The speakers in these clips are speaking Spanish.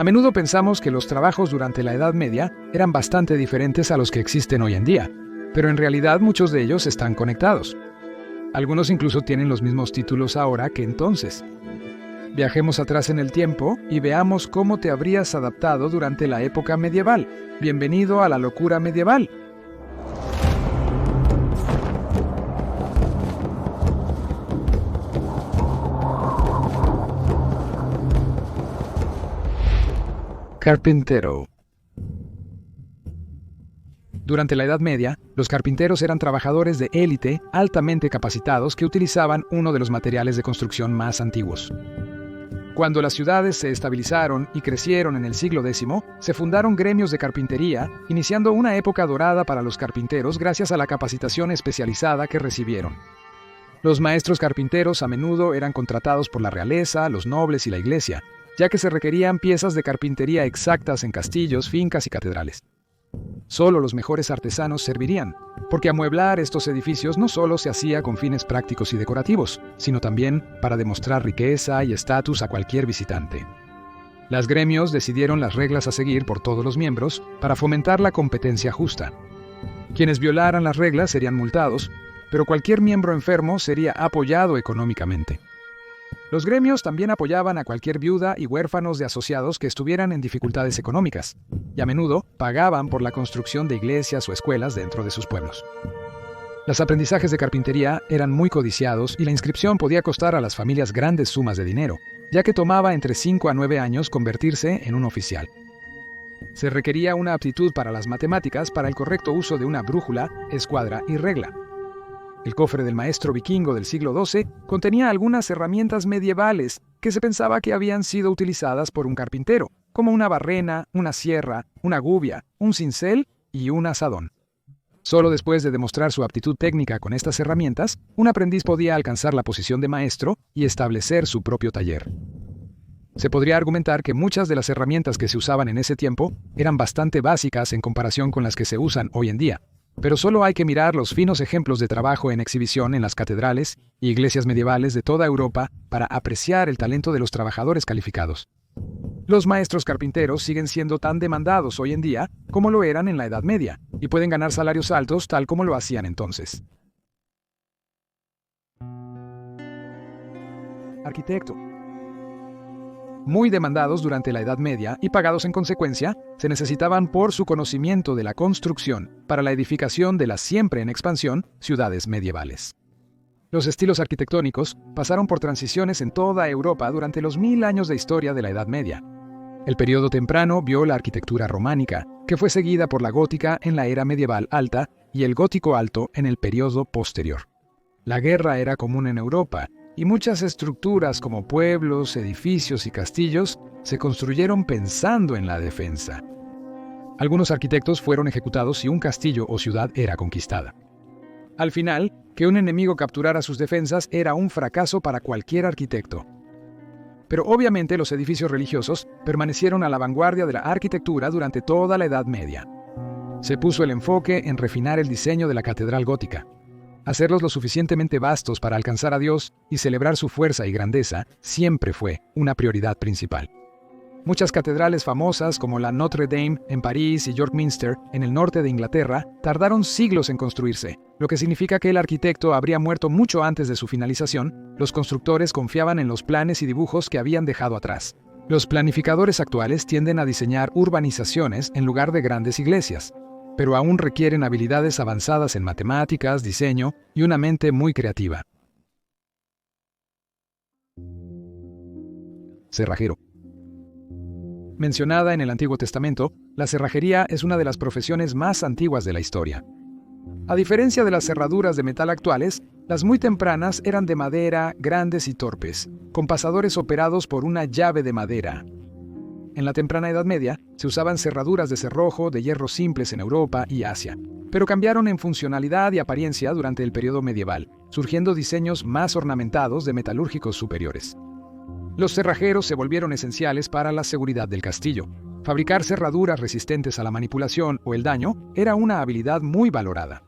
A menudo pensamos que los trabajos durante la Edad Media eran bastante diferentes a los que existen hoy en día, pero en realidad muchos de ellos están conectados. Algunos incluso tienen los mismos títulos ahora que entonces. Viajemos atrás en el tiempo y veamos cómo te habrías adaptado durante la época medieval. Bienvenido a la locura medieval. Carpintero. Durante la Edad Media, los carpinteros eran trabajadores de élite altamente capacitados que utilizaban uno de los materiales de construcción más antiguos. Cuando las ciudades se estabilizaron y crecieron en el siglo X, se fundaron gremios de carpintería, iniciando una época dorada para los carpinteros gracias a la capacitación especializada que recibieron. Los maestros carpinteros a menudo eran contratados por la realeza, los nobles y la iglesia, ya que se requerían piezas de carpintería exactas en castillos, fincas y catedrales. Solo los mejores artesanos servirían, porque amueblar estos edificios no solo se hacía con fines prácticos y decorativos, sino también para demostrar riqueza y estatus a cualquier visitante. Los gremios decidieron las reglas a seguir por todos los miembros para fomentar la competencia justa. Quienes violaran las reglas serían multados, pero cualquier miembro enfermo sería apoyado económicamente. Los gremios también apoyaban a cualquier viuda y huérfanos de asociados que estuvieran en dificultades económicas, y a menudo pagaban por la construcción de iglesias o escuelas dentro de sus pueblos. Los aprendizajes de carpintería eran muy codiciados y la inscripción podía costar a las familias grandes sumas de dinero, ya que tomaba entre 5 a 9 años convertirse en un oficial. Se requería una aptitud para las matemáticas para el correcto uso de una brújula, escuadra y regla. El cofre del maestro vikingo del siglo XII contenía algunas herramientas medievales que se pensaba que habían sido utilizadas por un carpintero, como una barrena, una sierra, una gubia, un cincel y un azadón. Solo después de demostrar su aptitud técnica con estas herramientas, un aprendiz podía alcanzar la posición de maestro y establecer su propio taller. Se podría argumentar que muchas de las herramientas que se usaban en ese tiempo eran bastante básicas en comparación con las que se usan hoy en día, pero solo hay que mirar los finos ejemplos de trabajo en exhibición en las catedrales y iglesias medievales de toda Europa para apreciar el talento de los trabajadores calificados. Los maestros carpinteros siguen siendo tan demandados hoy en día como lo eran en la Edad Media, y pueden ganar salarios altos tal como lo hacían entonces. Arquitecto. Muy demandados durante la Edad Media y pagados en consecuencia, se necesitaban por su conocimiento de la construcción para la edificación de las siempre en expansión ciudades medievales. Los estilos arquitectónicos pasaron por transiciones en toda Europa durante los 1000 años de historia de la Edad Media. El período temprano vio la arquitectura románica, que fue seguida por la gótica en la era medieval alta y el gótico alto en el período posterior. La guerra era común en Europa, y muchas estructuras como pueblos, edificios y castillos se construyeron pensando en la defensa. Algunos arquitectos fueron ejecutados si un castillo o ciudad era conquistada. Al final, que un enemigo capturara sus defensas era un fracaso para cualquier arquitecto. Pero obviamente los edificios religiosos permanecieron a la vanguardia de la arquitectura durante toda la Edad Media. Se puso el enfoque en refinar el diseño de la catedral gótica. Hacerlos lo suficientemente vastos para alcanzar a Dios y celebrar su fuerza y grandeza siempre fue una prioridad principal. Muchas catedrales famosas como la Notre Dame en París y York Minster en el norte de Inglaterra tardaron siglos en construirse, lo que significa que el arquitecto habría muerto mucho antes de su finalización. Los constructores confiaban en los planes y dibujos que habían dejado atrás. Los planificadores actuales tienden a diseñar urbanizaciones en lugar de grandes iglesias, pero aún requieren habilidades avanzadas en matemáticas, diseño y una mente muy creativa. Cerrajero. Mencionada en el Antiguo Testamento, la cerrajería es una de las profesiones más antiguas de la historia. A diferencia de las cerraduras de metal actuales, las muy tempranas eran de madera, grandes y torpes, con pasadores operados por una llave de madera. En la temprana Edad Media, se usaban cerraduras de cerrojo de hierro simples en Europa y Asia, pero cambiaron en funcionalidad y apariencia durante el periodo medieval, surgiendo diseños más ornamentados de metalúrgicos superiores. Los cerrajeros se volvieron esenciales para la seguridad del castillo. Fabricar cerraduras resistentes a la manipulación o el daño era una habilidad muy valorada.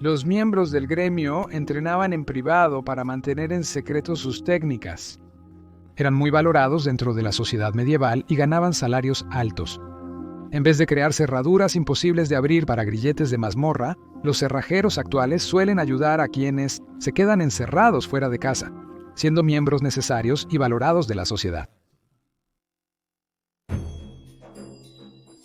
Los miembros del gremio entrenaban en privado para mantener en secreto sus técnicas. Eran muy valorados dentro de la sociedad medieval y ganaban salarios altos. En vez de crear cerraduras imposibles de abrir para grilletes de mazmorra, los cerrajeros actuales suelen ayudar a quienes se quedan encerrados fuera de casa, siendo miembros necesarios y valorados de la sociedad.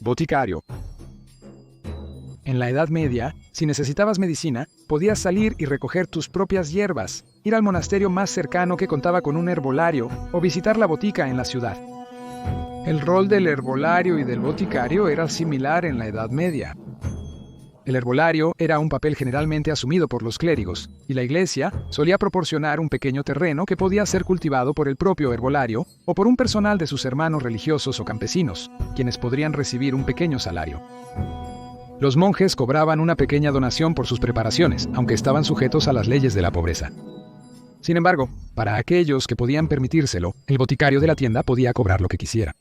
Boticario. En la Edad Media, si necesitabas medicina, podías salir y recoger tus propias hierbas, ir al monasterio más cercano que contaba con un herbolario o visitar la botica en la ciudad. El rol del herbolario y del boticario era similar en la Edad Media. El herbolario era un papel generalmente asumido por los clérigos, y la iglesia solía proporcionar un pequeño terreno que podía ser cultivado por el propio herbolario o por un personal de sus hermanos religiosos o campesinos, quienes podrían recibir un pequeño salario. Los monjes cobraban una pequeña donación por sus preparaciones, aunque estaban sujetos a las leyes de la pobreza. Sin embargo, para aquellos que podían permitírselo, el boticario de la tienda podía cobrar lo que quisiera.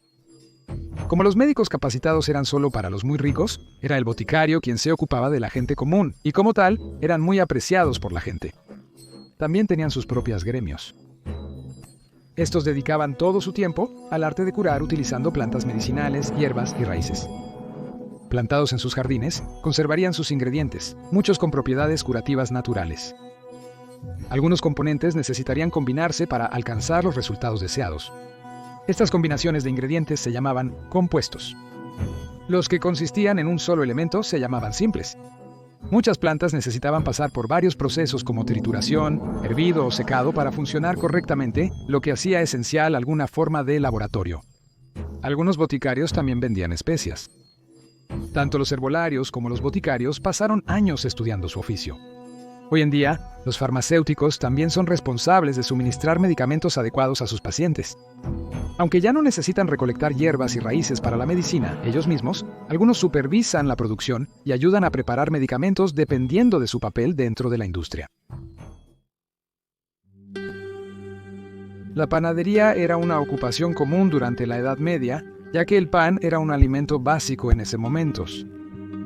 Como los médicos capacitados eran solo para los muy ricos, era el boticario quien se ocupaba de la gente común, y como tal, eran muy apreciados por la gente. También tenían sus propios gremios. Estos dedicaban todo su tiempo al arte de curar utilizando plantas medicinales, hierbas y raíces. Plantados en sus jardines, conservarían sus ingredientes, muchos con propiedades curativas naturales. Algunos componentes necesitarían combinarse para alcanzar los resultados deseados. Estas combinaciones de ingredientes se llamaban compuestos. Los que consistían en un solo elemento se llamaban simples. Muchas plantas necesitaban pasar por varios procesos como trituración, hervido o secado para funcionar correctamente, lo que hacía esencial alguna forma de laboratorio. Algunos boticarios también vendían especias. Tanto los herbolarios como los boticarios pasaron años estudiando su oficio. Hoy en día, los farmacéuticos también son responsables de suministrar medicamentos adecuados a sus pacientes. Aunque ya no necesitan recolectar hierbas y raíces para la medicina ellos mismos, algunos supervisan la producción y ayudan a preparar medicamentos dependiendo de su papel dentro de la industria. La panadería era una ocupación común durante la Edad Media, ya que el pan era un alimento básico en ese momento.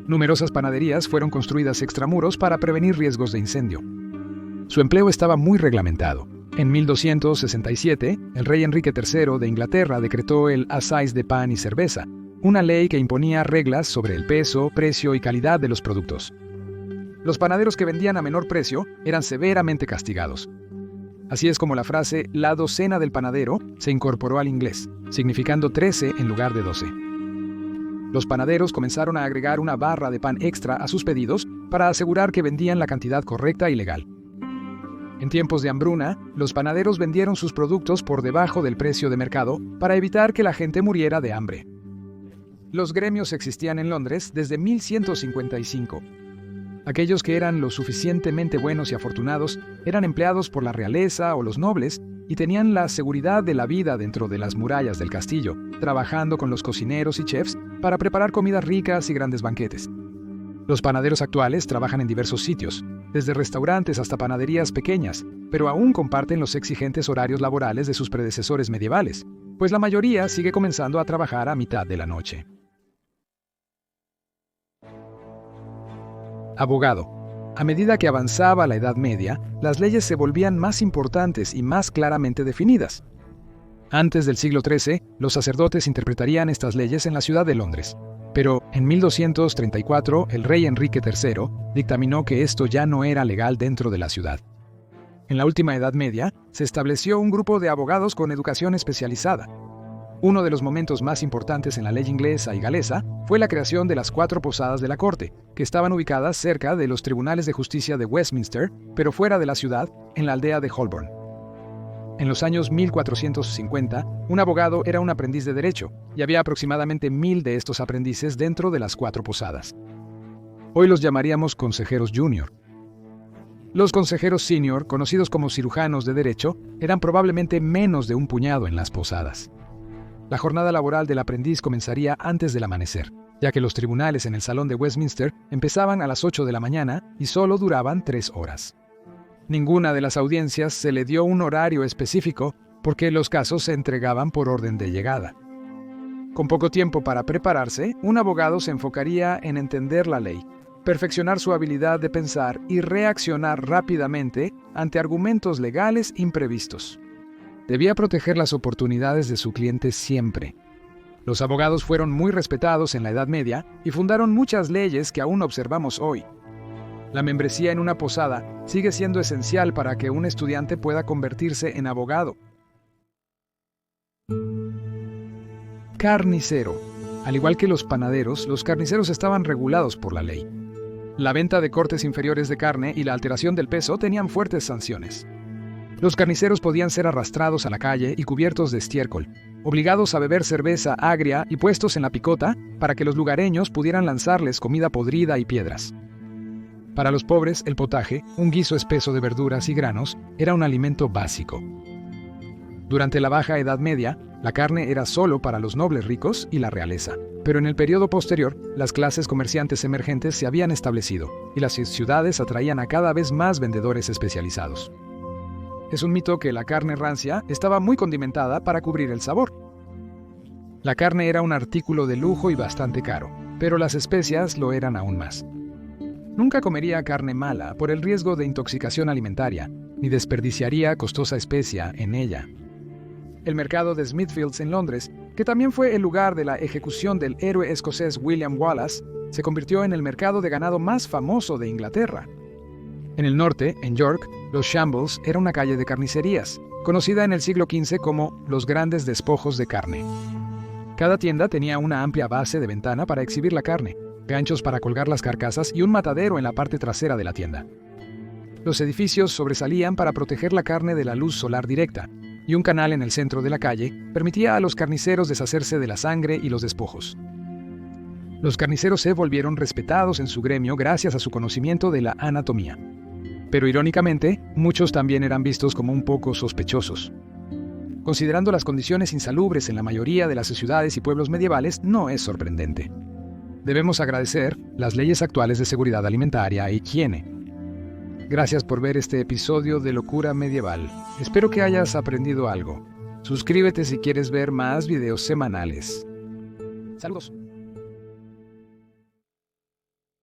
Numerosas panaderías fueron construidas extramuros para prevenir riesgos de incendio. Su empleo estaba muy reglamentado. En 1267, el rey Enrique III de Inglaterra decretó el Assize de pan y cerveza, una ley que imponía reglas sobre el peso, precio y calidad de los productos. Los panaderos que vendían a menor precio eran severamente castigados. Así es como la frase «la docena del panadero» se incorporó al inglés, significando 13 en lugar de 12. Los panaderos comenzaron a agregar una barra de pan extra a sus pedidos para asegurar que vendían la cantidad correcta y legal. En tiempos de hambruna, los panaderos vendieron sus productos por debajo del precio de mercado para evitar que la gente muriera de hambre. Los gremios existían en Londres desde 1155. Aquellos que eran lo suficientemente buenos y afortunados eran empleados por la realeza o los nobles y tenían la seguridad de la vida dentro de las murallas del castillo, trabajando con los cocineros y chefs para preparar comidas ricas y grandes banquetes. Los panaderos actuales trabajan en diversos sitios, desde restaurantes hasta panaderías pequeñas, pero aún comparten los exigentes horarios laborales de sus predecesores medievales, pues la mayoría sigue comenzando a trabajar a mitad de la noche. Abogado. A medida que avanzaba la Edad Media, las leyes se volvían más importantes y más claramente definidas. Antes del siglo XIII, los sacerdotes interpretarían estas leyes en la ciudad de Londres. Pero en 1234, el rey Enrique III dictaminó que esto ya no era legal dentro de la ciudad. En la última Edad Media, se estableció un grupo de abogados con educación especializada. Uno de los momentos más importantes en la ley inglesa y galesa fue la creación de las 4 posadas de la corte, que estaban ubicadas cerca de los tribunales de justicia de Westminster, pero fuera de la ciudad, en la aldea de Holborn. En los años 1450, un abogado era un aprendiz de derecho, y había aproximadamente 1000 de estos aprendices dentro de las 4 posadas. Hoy los llamaríamos consejeros junior. Los consejeros senior, conocidos como cirujanos de derecho, eran probablemente menos de un puñado en las posadas. La jornada laboral del aprendiz comenzaría antes del amanecer, ya que los tribunales en el Salón de Westminster empezaban a las 8 de la mañana y solo duraban 3 horas. Ninguna de las audiencias se le dio un horario específico porque los casos se entregaban por orden de llegada. Con poco tiempo para prepararse, un abogado se enfocaría en entender la ley, perfeccionar su habilidad de pensar y reaccionar rápidamente ante argumentos legales imprevistos. debía proteger las oportunidades de su cliente siempre. Los abogados fueron muy respetados en la Edad Media y fundaron muchas leyes que aún observamos hoy. La membresía en una posada sigue siendo esencial para que un estudiante pueda convertirse en abogado. Carnicero. Al igual que los panaderos, los carniceros estaban regulados por la ley. La venta de cortes inferiores de carne y la alteración del peso tenían fuertes sanciones. Los carniceros podían ser arrastrados a la calle y cubiertos de estiércol, obligados a beber cerveza agria y puestos en la picota para que los lugareños pudieran lanzarles comida podrida y piedras. Para los pobres, el potaje, un guiso espeso de verduras y granos, era un alimento básico. Durante la Baja Edad Media, la carne era solo para los nobles ricos y la realeza, pero en el periodo posterior, las clases comerciantes emergentes se habían establecido y las ciudades atraían a cada vez más vendedores especializados. Es un mito que la carne rancia estaba muy condimentada para cubrir el sabor. La carne era un artículo de lujo y bastante caro, pero las especias lo eran aún más. Nunca comería carne mala por el riesgo de intoxicación alimentaria, ni desperdiciaría costosa especia en ella. El mercado de Smithfields en Londres, que también fue el lugar de la ejecución del héroe escocés William Wallace, se convirtió en el mercado de ganado más famoso de Inglaterra. En el norte, en York, los Shambles era una calle de carnicerías, conocida en el siglo XV como los grandes despojos de carne. Cada tienda tenía una amplia base de ventana para exhibir la carne, ganchos para colgar las carcasas y un matadero en la parte trasera de la tienda. Los edificios sobresalían para proteger la carne de la luz solar directa, y un canal en el centro de la calle permitía a los carniceros deshacerse de la sangre y los despojos. Los carniceros se volvieron respetados en su gremio gracias a su conocimiento de la anatomía. Pero irónicamente, muchos también eran vistos como un poco sospechosos. Considerando las condiciones insalubres en la mayoría de las ciudades y pueblos medievales, no es sorprendente. Debemos agradecer las leyes actuales de seguridad alimentaria e higiene. Gracias por ver este episodio de Locura Medieval. Espero que hayas aprendido algo. Suscríbete si quieres ver más videos semanales. Saludos.